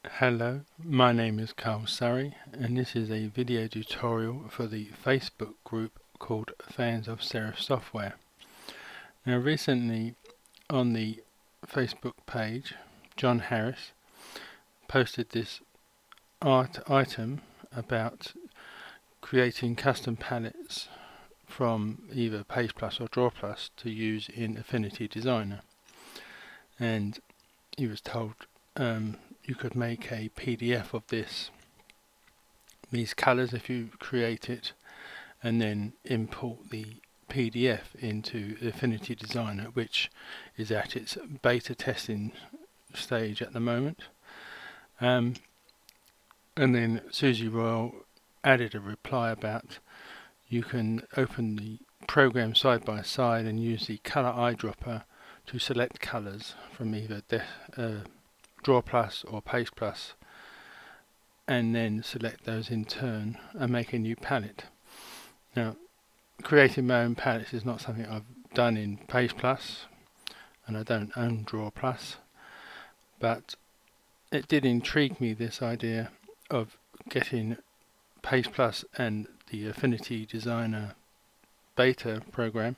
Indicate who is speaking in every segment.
Speaker 1: Hello, my name is Carl Surrey and this is a video tutorial for the Facebook group called Fans of Serif Software. Now recently on the Facebook page, John Harris posted this item about creating custom palettes from either PagePlus or DrawPlus to use in Affinity Designer, and he was told you could make a PDF of these colors if you create it and then import the PDF into Affinity Designer, which is at its beta testing stage at the moment. And then Susie Royal added a reply about you can open the program side by side and use the color eyedropper to select colors from either DrawPlus or PagePlus, and then select those in turn and make a new palette. Now, creating my own palettes is not something I've done in PagePlus, and I don't own DrawPlus, but it did intrigue me, this idea of getting PagePlus and the Affinity Designer beta program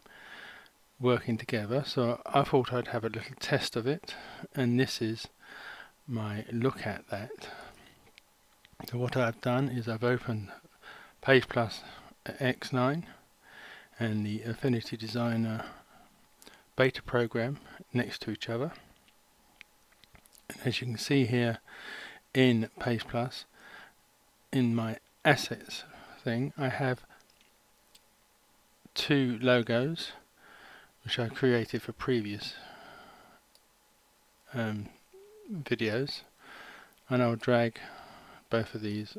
Speaker 1: working together, so I thought I'd have a little test of it, and this is my look at that. So what I've done is I've opened PagePlus X9 and the Affinity Designer beta program next to each other. And as you can see here in PagePlus, in my assets thing, I have two logos which I created for previous videos, and I'll drag both of these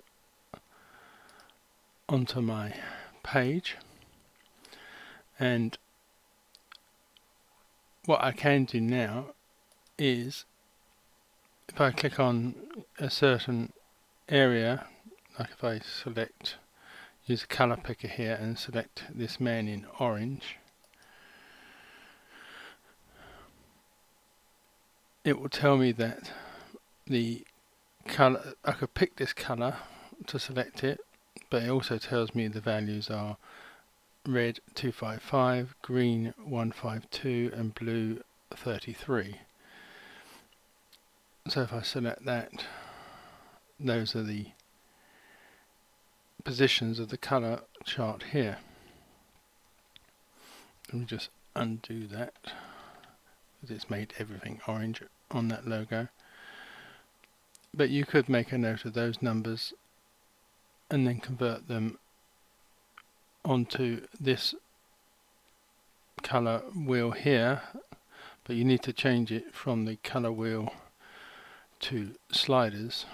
Speaker 1: onto my page. And what I can do now is, if I click on a certain area, like if I use a color picker here and select this man in orange, it will tell me that the color, I could pick this color to select it, but it also tells me the values are red 255, green 152 and blue 33. So if I select that, those are the positions of the color chart here. Let me just undo that, because it's made everything orange on that logo. But you could make a note of those numbers and then convert them onto this color wheel here, but you need to change it from the color wheel to sliders,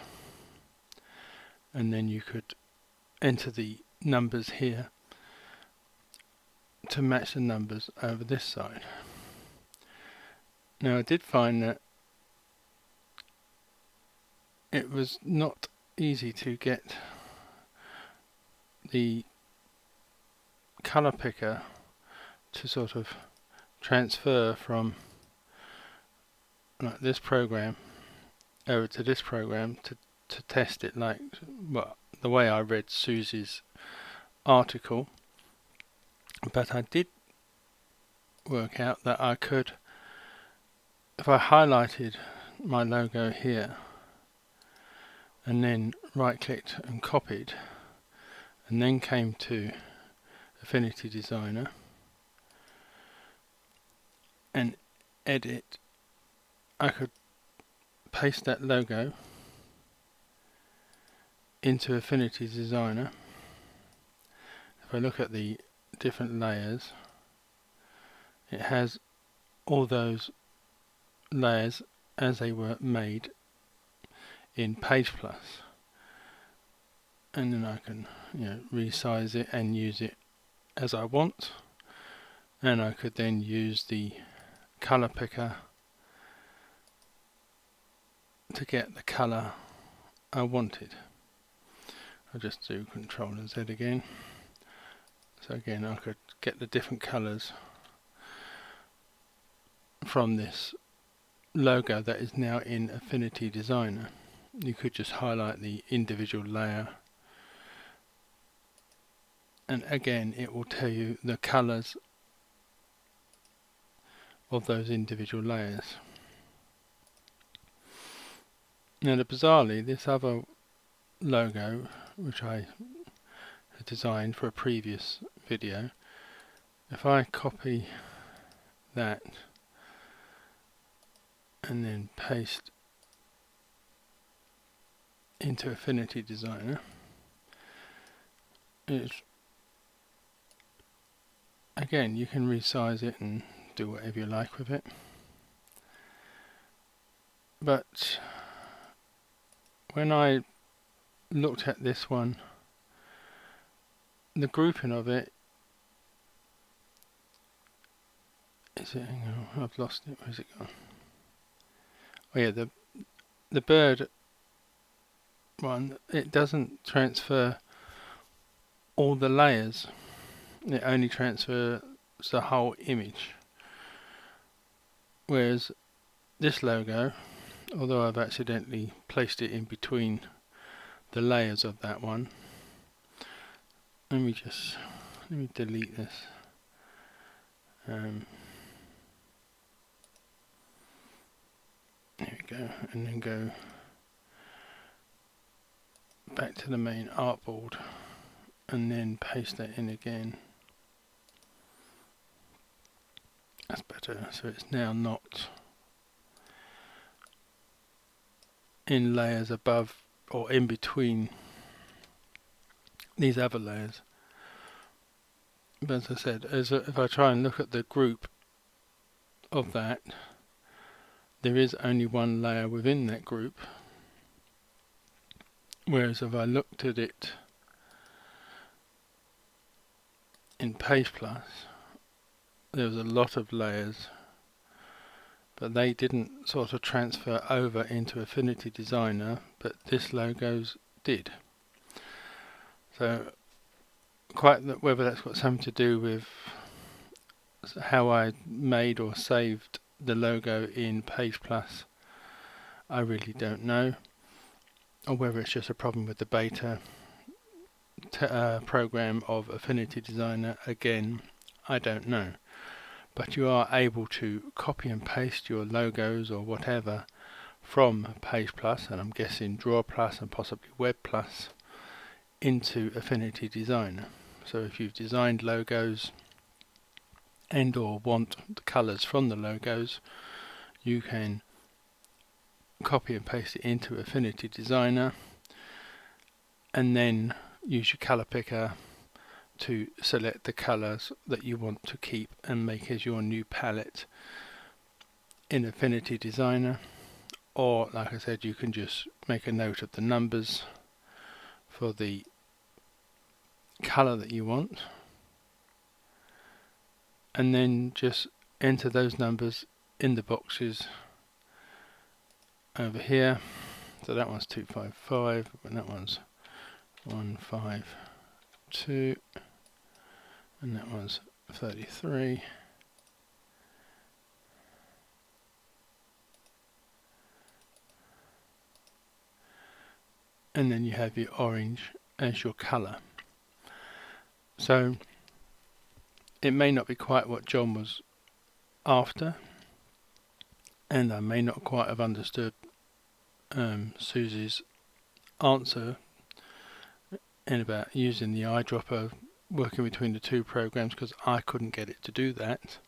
Speaker 1: and then you could enter the numbers here to match the numbers over this side. Now I did find that it was not easy to get the color picker to sort of transfer from like this program over to this program to test it, like, well, the way I read Susie's article. But I did work out that I could, if I highlighted my logo here and then right clicked and copied and then came to Affinity Designer and edit, I could paste that logo into Affinity Designer. If I look at the different layers, it has all those layers as they were made in PagePlus, and then I can resize it and use it as I want, and I could then use the color picker to get the color I wanted. I'll just do Control and Z again. So again, I could get the different colors from this logo that is now in Affinity Designer. you could just highlight the individual layer, and again it will tell you the colours of those individual layers. Now, bizarrely, this other logo, which I had designed for a previous video, if I copy that and then paste into Affinity Designer, again, you can resize it and do whatever you like with it, but when I looked at this one, the grouping of it is it? Hang on, I've lost it. Where's it gone? Oh yeah, the bird one, it doesn't transfer all the layers. It only transfers the whole image. Whereas this logo, although I've accidentally placed it in between the layers of that one, let me delete this. There we go, and then go back to the main artboard and then paste that in again. That's better, so it's now not in layers above or in between these other layers. But as I said, if I try and look at the group of that, there is only one layer within that group, whereas if I looked at it in PagePlus, there was a lot of layers, but they didn't sort of transfer over into Affinity Designer, but this logo's did. So whether that's got something to do with how I made or saved the logo in PagePlus, I really don't know, or whether it's just a problem with the beta program of Affinity Designer, again, I don't know. But you are able to copy and paste your logos or whatever from PagePlus, and I'm guessing DrawPlus and possibly WebPlus, into Affinity Designer. So if you've designed logos and or want the colours from the logos, you can copy and paste it into Affinity Designer and then use your colour picker to select the colours that you want to keep and make as your new palette in Affinity Designer. Or, like I said, you can just make a note of the numbers for the colour that you want and then just enter those numbers in the boxes over here. So that one's 255 and that one's 152 and that one's 33. And then you have your orange as your colour. So it may not be quite what John was after, and I may not quite have understood Susie's answer in about using the eyedropper, working between the two programs, because I couldn't get it to do that.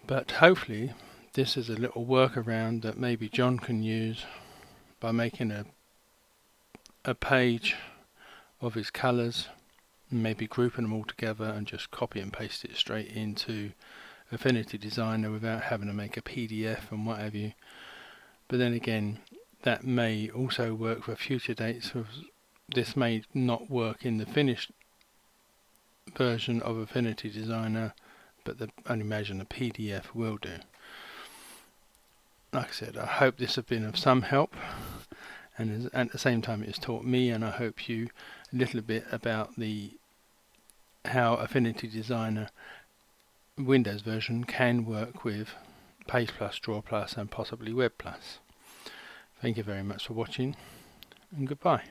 Speaker 1: But hopefully this is a little workaround that maybe John can use by making a page of his colours, maybe grouping them all together and just copy and paste it straight into Affinity Designer without having to make a PDF and what have you. But then again, that may also work for future dates. This may not work in the finished version of Affinity Designer, but I imagine a PDF will do. Like I said, I hope this has been of some help, and at the same time it has taught me, and I hope you, a little bit about how Affinity Designer Windows version can work with PagePlus, DrawPlus and possibly WebPlus. Thank you very much for watching, and goodbye.